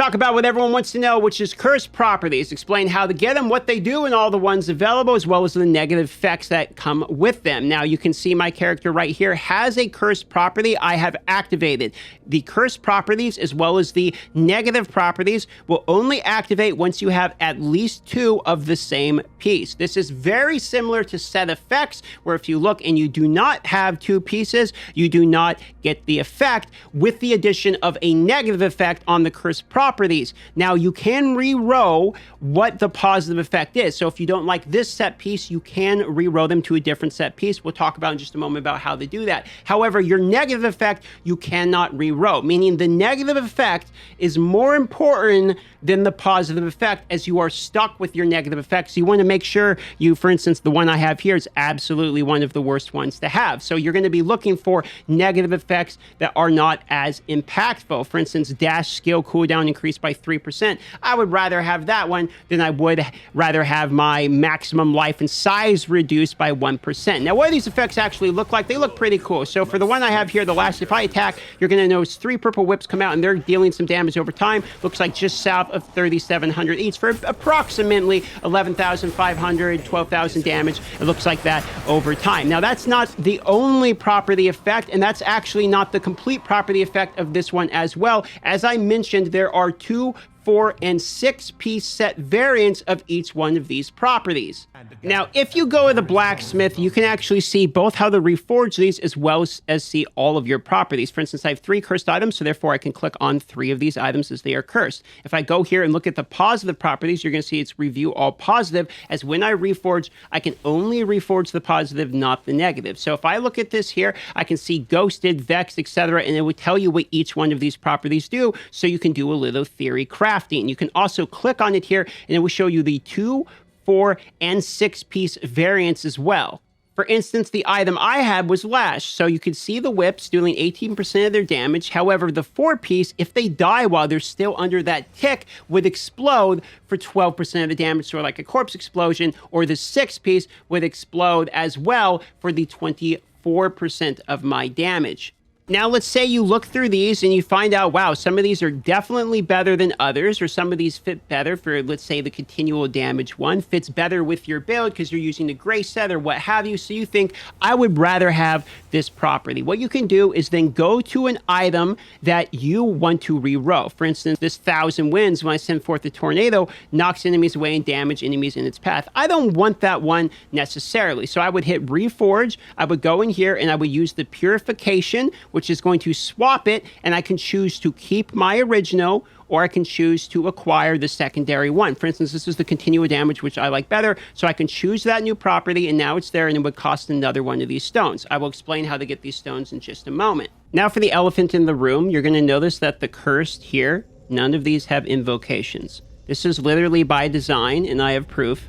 talk about what everyone wants to know, which is cursed properties. Explain how to get them, what they do, and all the ones available, as well as the negative effects that come with them. Now, you can see my character right here has a cursed property I have activated. The cursed properties, as well as the negative properties, will only activate once you have at least 2 of the same piece. This is very similar to set effects, where if you look and you do not have 2 pieces, you do not get the effect, with the addition of a negative effect on the cursed properties. Now, you can re-row what the positive effect is. So if you don't like this set piece, you can re-row them to a different set piece. We'll talk about in just a moment about how to do that. However, your negative effect, you cannot re-row, meaning the negative effect is more important than the positive effect, as you are stuck with your negative effects. So you want to make sure for instance, the one I have here is absolutely one of the worst ones to have. So you're going to be looking for negative effects that are not as impactful. For instance, dash skill cooldown increased by 3%. I would rather have that one than I would rather have my maximum life and size reduced by 1%. Now, what do these effects actually look like? They look pretty cool. So for the one I have here, the last if I attack, you're going to notice 3 purple whips come out, and they're dealing some damage over time. Looks like just south of 3,700 each for approximately 11,500, 12,000 damage. It looks like that over time. Now, that's not the only property effect, and that's actually not the complete property effect of this one as well. As I mentioned, there are 2, 4, and 6 piece set variants of each one of these properties. Now, if you go to the blacksmith, you can actually see both how to reforge these as well as see all of your properties. For instance, I have 3 cursed items, so therefore I can click on 3 of these items as they are cursed. If I go here and look at the positive properties, you're going to see it's review all positive, as when I reforge, I can only reforge the positive, not the negative. So if I look at this here, I can see ghosted, vexed, etc., and it would tell you what each one of these properties do, so you can do a little theory crafting. You can also click on it here, and it will show you the 2, 4, and 6 piece variants as well. For instance, the item I had was Lash, so you could see the whips dealing 18% of their damage. However, the 4 piece, if they die while they're still under that tick, would explode for 12% of the damage, sort of like a corpse explosion, or the 6 piece would explode as well for the 24% of my damage. Now, let's say you look through these and you find out, wow, some of these are definitely better than others, or some of these fit better for, let's say, the continual damage one fits better with your build because you're using the gray set or what have you. So you think, I would rather have this property. What you can do is then go to an item that you want to re-row. For instance, this 1,000 Winds, when I send forth the tornado, knocks enemies away and damage enemies in its path. I don't want that one necessarily. So I would hit Reforge. I would go in here and I would use the Purification, which is going to swap it, and I can choose to keep my original, or I can choose to acquire the secondary one. For instance, this is the continual damage, which I like better, so I can choose that new property, and now it's there, and it would cost another one of these stones. I will explain how to get these stones in just a moment. Now, for the elephant in the room, you're going to notice that the cursed here, none of these have invocations. This is literally by design, and I have proof.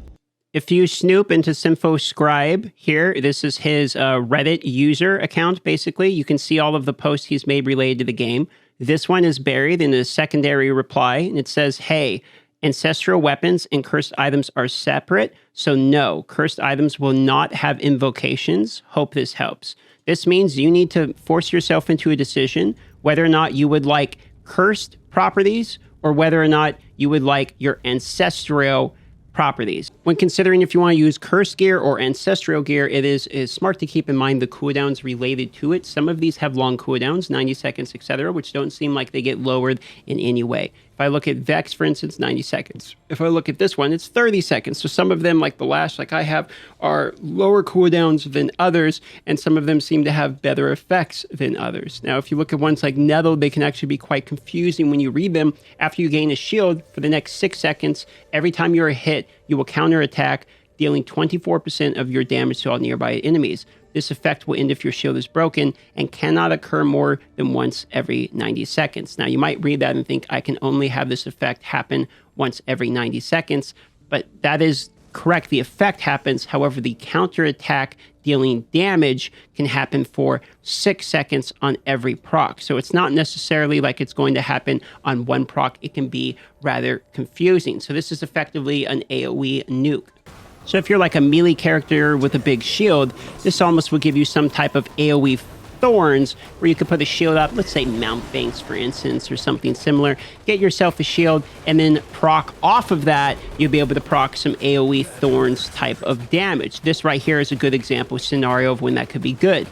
If you snoop into SymphoScribe here, this is his Reddit user account, basically. You can see all of the posts he's made related to the game. This one is buried in a secondary reply, and it says, hey, ancestral weapons and cursed items are separate, so no, cursed items will not have invocations. Hope this helps. This means you need to force yourself into a decision whether or not you would like cursed properties or whether or not you would like your ancestral properties. When considering if you want to use cursed gear or ancestral gear, it is smart to keep in mind the cooldowns related to it. Some of these have long cooldowns, 90 seconds, etc., which don't seem like they get lowered in any way. If I look at Vex, for instance, 90 seconds. If I look at this one, it's 30 seconds. So some of them, like the Lash, like I have, are lower cooldowns than others, and some of them seem to have better effects than others. Now, if you look at ones like Nettle, they can actually be quite confusing when you read them. After you gain a shield, for the next 6 seconds, every time you're hit, you will counterattack, dealing 24% of your damage to all nearby enemies. This effect will end if your shield is broken and cannot occur more than once every 90 seconds. Now, you might read that and think, I can only have this effect happen once every 90 seconds, but that is correct. The effect happens. However, the counterattack dealing damage can happen for 6 seconds on every proc. So it's not necessarily like it's going to happen on one proc. It can be rather confusing. So this is effectively an AoE nuke. So if you're like a melee character with a big shield, this almost will give you some type of AoE thorns where you could put a shield up, let's say Mount Banks, for instance, or something similar. Get yourself a shield, and then proc off of that, you'll be able to proc some AoE thorns type of damage. This right here is a good example scenario of when that could be good.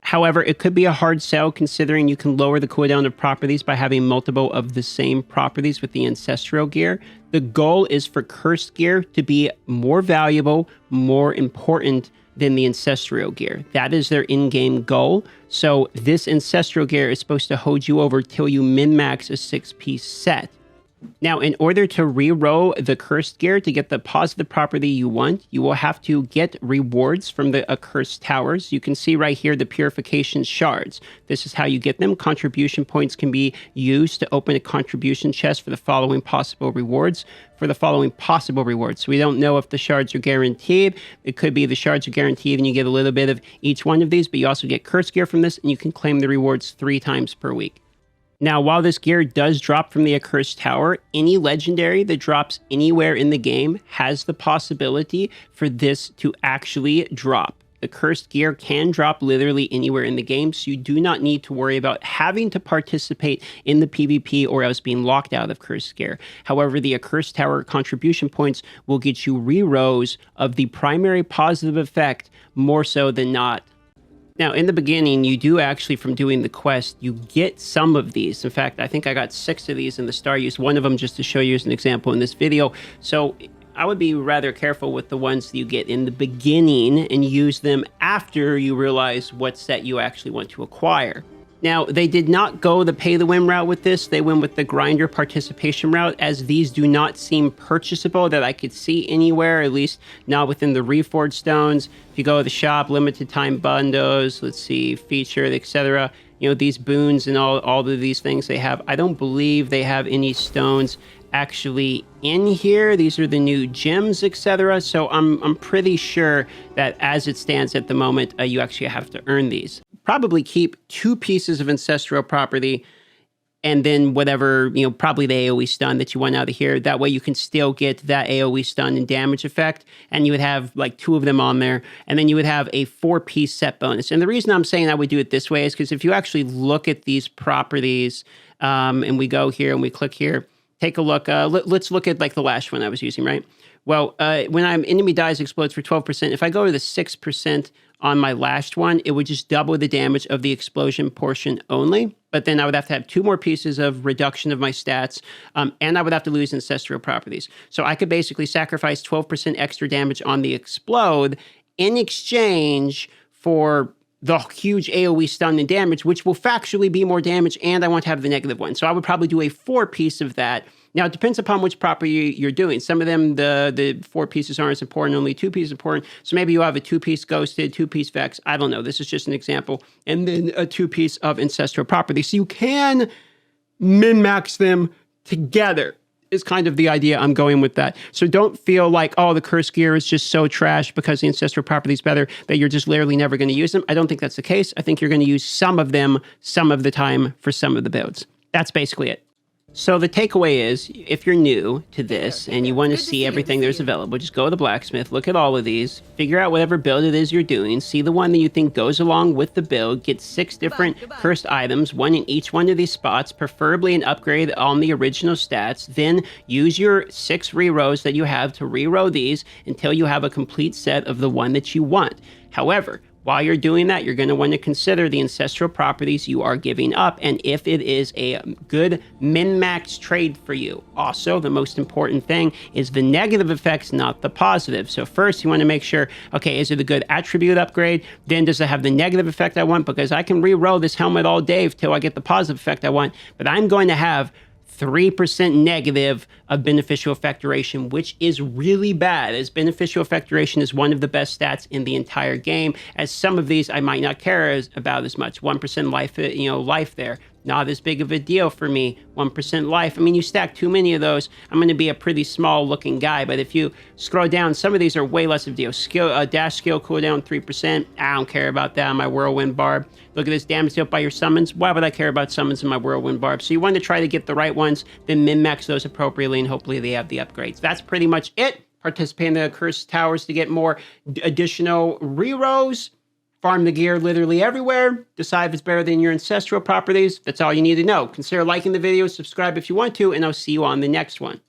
However, it could be a hard sell considering you can lower the cooldown of properties by having multiple of the same properties with the Ancestral gear. The goal is for Cursed gear to be more valuable, more important than the Ancestral gear. That is their in-game goal. So this Ancestral gear is supposed to hold you over till you min-max a 6-piece set. Now, in order to re-roll the Cursed gear to get the positive property you want, you will have to get rewards from the Accursed Towers. You can see right here the Purification Shards. This is how you get them. Contribution points can be used to open a contribution chest for the following possible rewards. So we don't know if the shards are guaranteed. It could be the shards are guaranteed and you get a little bit of each one of these, but you also get Cursed gear from this, and you can claim the rewards 3 times per week. Now, while this gear does drop from the Accursed Tower, any legendary that drops anywhere in the game has the possibility for this to actually drop. The Cursed gear can drop literally anywhere in the game, so you do not need to worry about having to participate in the PvP or else being locked out of Cursed gear. However, the Accursed Tower contribution points will get you re-rolls of the primary positive effect more so than not. Now, in the beginning, you do actually, from doing the quest, you get some of these. In fact, I think I got 6 of these in the star. I used one of them just to show you as an example in this video. So I would be rather careful with the ones that you get in the beginning and use them after you realize what set you actually want to acquire. Now, they did not go the pay-to-win route with this. They went with the grinder participation route, as these do not seem purchasable that I could see anywhere, at least not within the Reforged stones. If you go to the shop, limited time bundles, let's see, featured, etc. You know, these boons and all of these things they have. I don't believe they have any stones actually in here. These are the new gems, etc. So I'm pretty sure that as it stands at the moment, you actually have to earn these. Probably keep 2 pieces of Ancestral property and then whatever, you know, probably the AoE stun that you want out of here. That way you can still get that AoE stun and damage effect, and you would have like 2 of them on there, and then you would have a 4-piece set bonus. And the reason I'm saying I would do it this way is because if you actually look at these properties, and we go here and we click here, take a look. Let's look at like the last one I was using, right? Well, when enemy dies, explodes for 12%. If I go to the 6% on my last one, it would just double the damage of the explosion portion only. But then I would have to have 2 more pieces of reduction of my stats, and I would have to lose Ancestral properties. So I could basically sacrifice 12% extra damage on the explode in exchange for the huge AoE stun and damage, which will factually be more damage, and I want to have the negative one. So I would probably do a 4-piece of that. Now, it depends upon which property you're doing. Some of them, the 4 pieces aren't as important, only 2 pieces important. So maybe you have a 2-piece Ghosted, 2-piece Vex. I don't know. This is just an example. And then a 2-piece of Ancestral property. So you can min-max them together is kind of the idea I'm going with that. So don't feel like, oh, the Cursed gear is just so trash because the Ancestral property is better that you're just literally never going to use them. I don't think that's the case. I think you're going to use some of them some of the time for some of the builds. That's basically it. So the takeaway is, if you're new to this and you want to see everything there's available, just go to the blacksmith, look at all of these, figure out whatever build it is you're doing, see the one that you think goes along with the build, get 6 different cursed items, 1 in each one of these spots, preferably an upgrade on the original stats, then use your 6 rerolls that you have to reroll these until you have a complete set of the one that you want. However, while you're doing that, you're going to want to consider the Ancestral properties you are giving up and if it is a good min-max trade for you. Also, the most important thing is the negative effects, not the positive. So first, you want to make sure, okay, is it a good attribute upgrade? Then does it have the negative effect I want? Because I can re-roll this helmet all day till I get the positive effect I want, but I'm going to have 3% negative of beneficial effect duration, which is really bad, as beneficial effect duration is one of the best stats in the entire game, as some of these I might not care about as much. 1% life, life there. Not as big of a deal for me. 1% life. I mean, you stack too many of those, I'm going to be a pretty small looking guy. But if you scroll down, some of these are way less of a deal. Dash skill cooldown 3%. I don't care about that on my whirlwind barb. Look at this damage dealt by your summons. Why would I care about summons in my whirlwind barb? So you want to try to get the right ones, then min-max those appropriately, and hopefully they have the upgrades. That's pretty much it. Participate in the Cursed Towers to get more additional rerolls. Farm the gear literally everywhere. Decide if it's better than your ancestral properties. That's all you need to know. Consider liking the video, subscribe if you want to, and I'll see you on the next one.